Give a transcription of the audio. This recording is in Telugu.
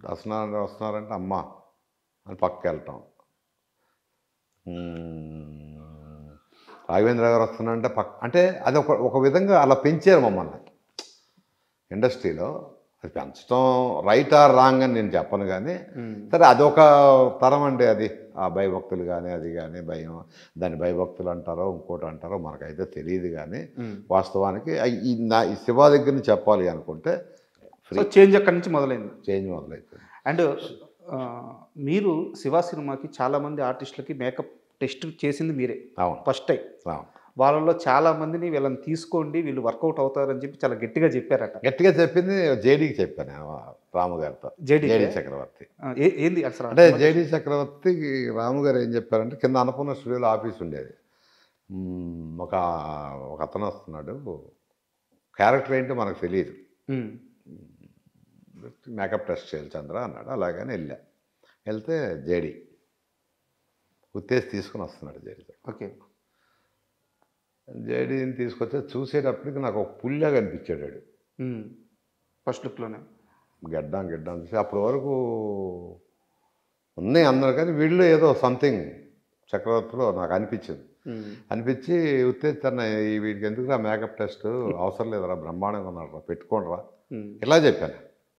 వస్తున్నారంటే అమ్మ అని పక్కకి వెళ్ళటం. రాఘవేంద్ర గారు వస్తున్నారంటే అంటే అది ఒక విధంగా అలా పెంచారు మమ్మల్ని ఇండస్ట్రీలో. అది పెంచడం రైట్ ఆర్ రాంగ్ అని నేను చెప్పను కానీ, సరే అదొక తరం అండి అది. ఆ భయభక్తులు కానీ అది కానీ భయం, దాన్ని భయభక్తులు అంటారో ఇంకోటి అంటారో మనకైతే తెలియదు కానీ, వాస్తవానికి ఈ శివ దగ్గర నుంచి చెప్పాలి అనుకుంటే చేంజ్ అక్కడి నుంచి మొదలైంది. చేంజ్ మొదలైపోయింది. అండ్ మీరు శివ సినిమాకి చాలామంది ఆర్టిస్టులకి మేకప్ టెస్ట్ చేసింది మీరే. అవును, ఫస్ట్ టైం. అవును. వాళ్ళలో చాలా మందిని వీళ్ళని తీసుకోండి, వీళ్ళు వర్కౌట్ అవుతారని చెప్పి చాలా గట్టిగా చెప్పారట. గట్టిగా చెప్పింది జేడీకి చెప్పాను నేను, రాము గారితో. జేడీ చక్రవర్తి. ఏంది అసలు అంటే జేడీ చక్రవర్తి రాము గారు ఏం చెప్పారంటే, కింద అన్నపూర్ణ స్టూడియోలో ఆఫీస్ ఉండేది. ఒక అతను వస్తున్నాడు, క్యారెక్టర్ ఏంటో మనకు తెలియదు, మేకప్ టెస్ట్ చేయాలి చంద్ర అన్నాడు. అలాగని వెళ్తే జేడీ ఉత్తేజ్ తీసుకుని వస్తున్నాడు. ఓకే. జేడీని తీసుకొస్తే చూసేటప్పటికి నాకు ఒక పుల్లాగా అనిపించాడు వాడు. ఫస్ట్ లుక్లోనే గడ్డం చూసి అప్పటి వరకు ఉన్నాయి అందరు, కానీ వీళ్ళు ఏదో సంథింగ్ చక్రవర్తిలో నాకు అనిపించి ఉత్తేజ్ తన వీడికి ఎందుకురా మేకప్ టెస్ట్ అవసరం లేదురా, బ్రహ్మాండంగా ఉన్నాడు రా, పెట్టుకోండి రా ఇలా చెప్పాను.